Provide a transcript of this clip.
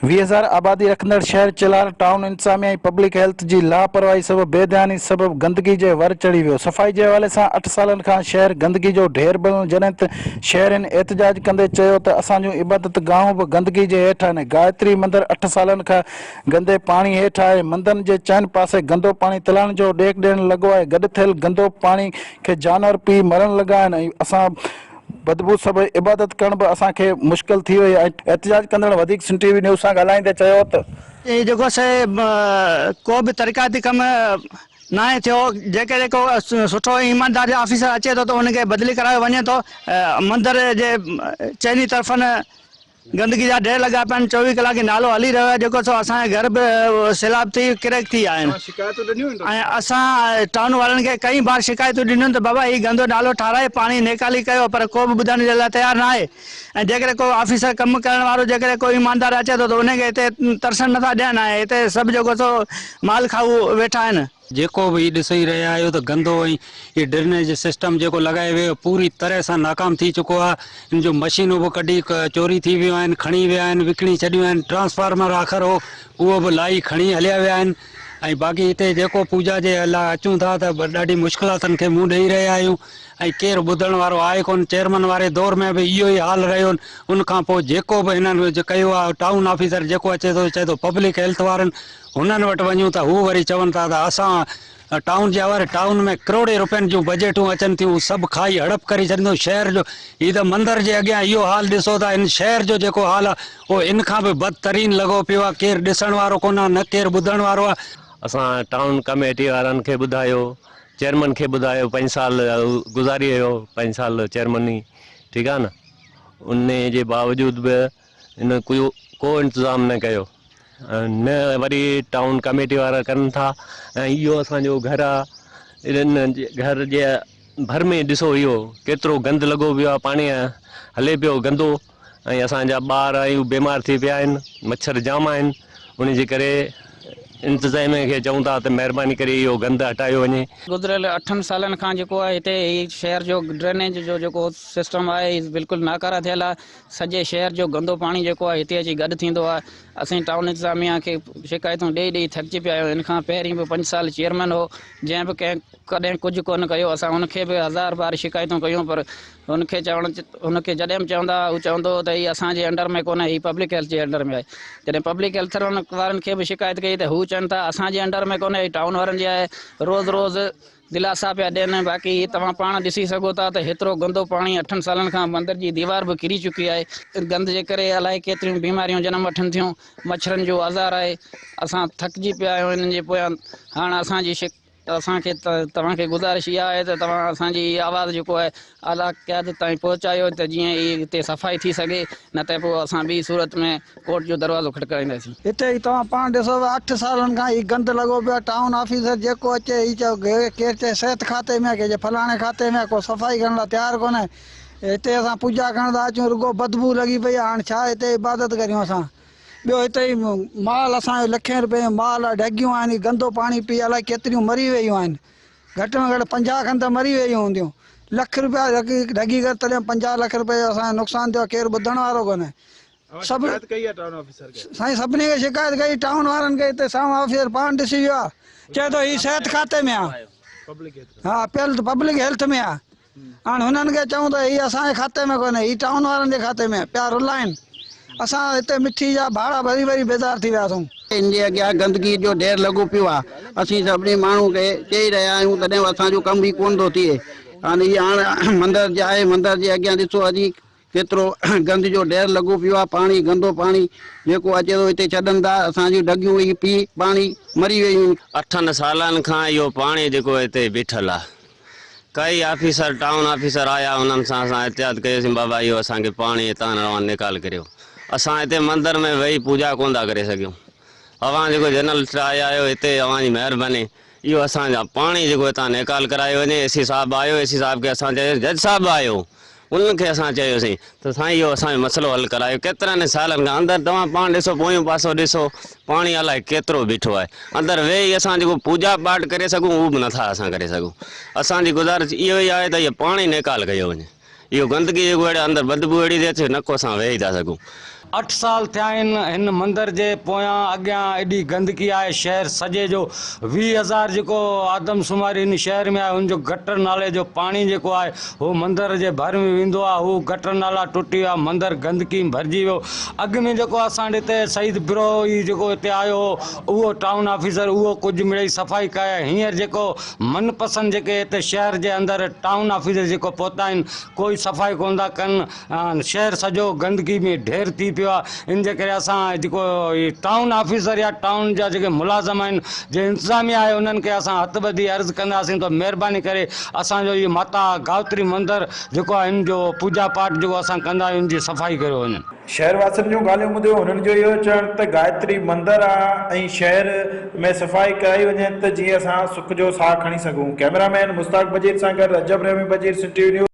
20,000 आबादी रखंदड़ शहर चिलार टाउन इंतजामिया पब्लिक हेल्थ की लापरवाही सबब बेध्यानी सबब गंदगी के वर चढ़ी वो। सफ़ाई के हवाले से 8 सालन का शहर गंदगी जो ढेर बणो जॾहिं त शहरन एहतजाज कंदे चयो त असांजो इबादत गांव भी गंदगी के हेठ आहिनि। गायत्री मंदिर 8 सालन का गंदे पानी हेठ आहे। मंदिरन के चइन पासे गंदो पानी तलाण जो डेक ॾियण लॻो आहे। गॾु थियल गंदो पानी के जानवर पी मरण लगा आहिनि। असां बदबू सब इबादत करण भी असांखे मुश्किल थी वई आहे। एहतजाज कंदड़ वधीक सिंध टीवी न्यूज़ सां ॻाल्हाईंदे चयो त ये जेको से को भी तरीक़ाती कम ना थियो जेके जेको सुठो ईमानदार ऑफिसर अचे तो उनके बदली करायो वञे तो। मंदिर जे चइनी तरफ़नि गंदगी जा ढेर लगा पिया 24 कलाक नालो हली रहियो आहे। जेको सो असांजे घर बि सैलाब थी किरक थी आहिनि। ऐं असां टाउन वारनि खे कई बार शिकायतूं ॾिनियूं त बाबा हीउ गंदो नालो ठाराए पाणी नेकाली कयो, पर को बि ॿुधण जे लाइ तयारु न आहे। ऐं जेकॾहिं को ऑफिसर कमु करण वारो जेकॾहिं कोई ईमानदार अचे थो त उनखे हिते तरसण नथा ॾियनि। ऐं हिते सभु जेको सो माल खाऊ वेठा आहिनि। जेको भी ॾिसी रहिया आहियो त गंदो ऐं ये ड्रेनेज सिस्टम जेको लगाए वियो पूरी तरह सां नाकाम थी चुको आहे। इन जो मशीनूं भी कढी चोरी थी वियूं आहिनि, खणी विया आहिनि, विकिणी छॾियूं आहिनि। ट्रांसफार्मर आख़िर हो उहो भी लाई खणी हलिया विया आहिनि। ऐं बाक़ी हिते जेको पूजा जे लाइ अचूं था त ॾाढी मुश्किलातुनि खे मुंहुं ॾेई रहिया आहियूं। ऐं केरु ॿुधण वारो आहे कोन। चेयरमैन वारे दौर में भी इहो ई हाल रहियो। उनखां पोइ जेको बि हिननि कयो आहे टाउन ऑफिसर जेको अचे थो चए थो पब्लिक हेल्थ वारनि हुननि वटि वञूं त हू वरी चवनि था त असां टाउन जे वारे टाउन में करोड़े रुपयनि जूं बजटूं अचनि थियूं, सभु खाई हड़प करे छॾींदो शहर जो। हीअ त मंदर जे अॻियां इहो हाल ॾिसो था। इन शहर जो जेको हाल आहे उहो इन खां बि बदतरीन लॻो पियो आहे। केरु ॾिसण वारो कोन आहे, न केरु ॿुधण वारो आहे। असां टाउन कमेटी वारनि खे ॿुधायो, चेयरमैन खे ॿुधायो, 5 साल गुज़ारी वियो, 5 साल चेयरमैनी, ठीकु आहे न। उन जे बावजूद बि इन को इंतज़ाम न कयो, न वरी टाउन कमेटी वारा कनि था। ऐं इहो असांजो घर आहे, इन घर जे भर में ॾिसो इहो केतिरो गंद लॻो पियो आहे, पाणी हले पियो गंदो। ऐं असांजा ॿार आहियूं बीमार थी पिया आहिनि, मच्छर जाम आहिनि। उन जे करे इंतज़ामिया खे चऊं था त महिरबानी करे इहो गंद हटायो वञे। गुज़रियल 8 सालन खां जेको आहे हिते शहर जो ड्रेनेज जो जेको सिस्टम आहे बिल्कुलु नाकारा थियल आहे। सॼे शहर जो गंदो पाणी जेको आहे हिते अची गॾु थींदो आहे। असीं टाउन इंतज़ामिया खे शिकायतूं ॾेई ॾेई थकिजी पिया आहियूं। इन खां पहिरीं बि 5 साल चेयरमैन हो, जंहिं बि कंहिं कॾहिं कुझु कोन कयो। असां हुनखे बि 1000 बार शिकायतूं कयूं, पर हुनखे हुनखे जॾहिं बि चवंदा हू चवंदो त हीअ असांजे अंडर में कोन्हे, हीअ पब्लिक हेल्थ जे अंडर में आहे। जॾहिं पब्लिक हेल्थ वारनि खे बि शिकायत कई त हू चवनि था असांजे अंडर में कोन्हे, टाउन वारनि जी आहे। रोज़ रोज़ दिलासा पिया ॾियनि। बाक़ी तव्हां पाण ॾिसी सघो था त हेतिरो गंदो पाणी 8 सालनि खां मंदर जी दीवार बि किरी चुकी आहे। गंद जे करे अलाए केतिरियूं बीमारियूं जनम वठनि थियूं, मच्छरनि जो आज़ार आहे। असां थकिजी पिया आहियूं इन्हनि जे पोयां। हाणे असांखे तव्हांखे गुज़ारिश इहा आहे त तव्हां असांजी आवाज़ जेको आहे आला क़यादत ताईं पहुचायो त जीअं ई हिते सफ़ाई थी सघे, न त पोइ असां ॿी सूरत में कोर्ट जो दरवाज़ो खटकाईंदासीं। हिते ई तव्हां पाण ॾिसो 8 सालनि खां ही गंद लॻो पियो आहे। टाउन ऑफिसर जेको अचे ही चओ केरु चए सिहत खाते में, के फलाणे खाते में, को सफ़ाई करण लाइ तयारु कोन्हे। हिते असां पूॼा करण था अचूं, रुगो बदबू लॻी पई आहे। हाणे छा हिते इबादत करियूं असां। ॿियो हिते ई माल असांजो लखें रुपए जो माल आहे, ढगियूं आहिनि। गंदो पाणी पी अलाए केतिरियूं मरी वियूं आहिनि। घटि में घटि 50 खनि त मरी वियूं हूंदियूं। लख रुपया ढगी करे तॾहिं 50 लख रुपए जो असांजो नुक़सानु थियो। केरु ॿुधण वारो कोन्हे। सभु साईं सभिनी खे शिकायत कई, टाउन वारनि खे। हिते साम्हूं ऑफिसर पाण ॾिसी वियो आहे, चए थो हीउ सिहत खाते में आहे। हा पब्लिक हेल्थ में आहे। हाणे हुननि खे चऊं त हीउ असांजे खाते में कोन्हे, हीउ टाउन वारनि जे खाते में पिया रुलाइनि। असां हिते मिठी जा भाड़ा भरी भरी बेज़ार थी वियासीं। इन जे अॻियां गंदगी जो ढेर लॻो पियो आहे। असीं सभिनी माण्हू खे चई रहिया आहियूं, तॾहिं असांजो कमु बि कोन थो थिए। हाणे मंदर जे आहे, मंदर जे अॻियां ॾिसो अॼु केतिरो गंद जो ढेर लॻो पियो आहे। पाणी गंदो पाणी जेको अचे थो हिते छॾनि था। असांजूं ढगियूं ई पी पाणी मरी वियूं। 8 सालनि खां इहो पाणी जेको हिते बीठल आहे। कई ऑफिसर टाउन ऑफिसर आया, उन्हनि सां असां एहतियात कयोसीं, बाबा इहो असांखे पाणी हितां रवान निकाल करियो। असां हिते मंदर में वेही पूॼा कोन था करे सघूं। अवां जेको जर्नलिस्ट आया आहियो हिते, अवां जी महिरबानी इहो असांजा पाणी जेको हितां निकाल करायो वञे। एसी साहिबु आयो, एसी साहिब खे असां चयोसीं, जज साहिबु आयो, उन्हनि खे असां चयोसीं त साईं इहो असांजो मसइलो हल करायो। केतिरनि सालनि खां अंदरि तव्हां पाण ॾिसो, पोयों पासो ॾिसो, पाणी अलाए केतिरो बीठो आहे। अंदरि वेही असां जेको पूॼा पाठ करे सघूं उहो बि नथा असां करे सघूं। असांजी गुज़ारिश इहो ई आहे त इहो पाणी निकाल कयो वञे। इहो गंदगी जेको अहिड़े अंदरि बदबू अहिड़ी थी अचे, न को असां वेही था सघूं। 8 साल थिया आहिनि हिन मंदर जे पोयां अॻियां एॾी गंदगी आहे। शहर सॼे जो 20,000 जेको आदमशुमारी हिन शहर में आहे हुनजो गटर नाले जो पाणी जेको आहे उहो मंदर जे भर में वेंदो आहे। हू गटर नाला टुटी विया, मंदर गंदगी में भरिजी वियो। अॻु में जेको असां हिते शहीद बिरोही जेको हिते आयो हो उहो टाउन ऑफिसर उहो कुझु मिड़ई सफ़ाई कया। हींअर जेको मनपसंद जेके हिते शहर जे अंदरि टाउन ऑफिसर जेको पहुता आहिनि कोई सफ़ाई कोन था कनि। शहर सॼो गंदगी में ढेर थी पियो आहे। इन जे करे असां जेको टाउन ऑफिसर या टाउन जा जेके मुलाज़िम आहिनि जे इंतिज़ामिया आहे उन्हनि खे असां हथ ॿधी अर्ज़ु कंदासीं त महिरबानी करे असांजो इहो माता गायत्री मंदरु जेको आहे हिन जो पूजा पाठ जेको असां कंदा आहियूं इनजी सफ़ाई कयो वञे। शहरवासियुनि जूं ॻाल्हियूं ॿुधियो, हुननि जो इहो चवणु त गायत्री मंदरु आहे ऐं शहर में सफ़ाई कराई वञे त जीअं असां सुख जो साह खणी सघूं। कैमरामैन मुश्ताक बजीर सां गॾु रजब रहीमी बजीर, सिटी न्यूज़।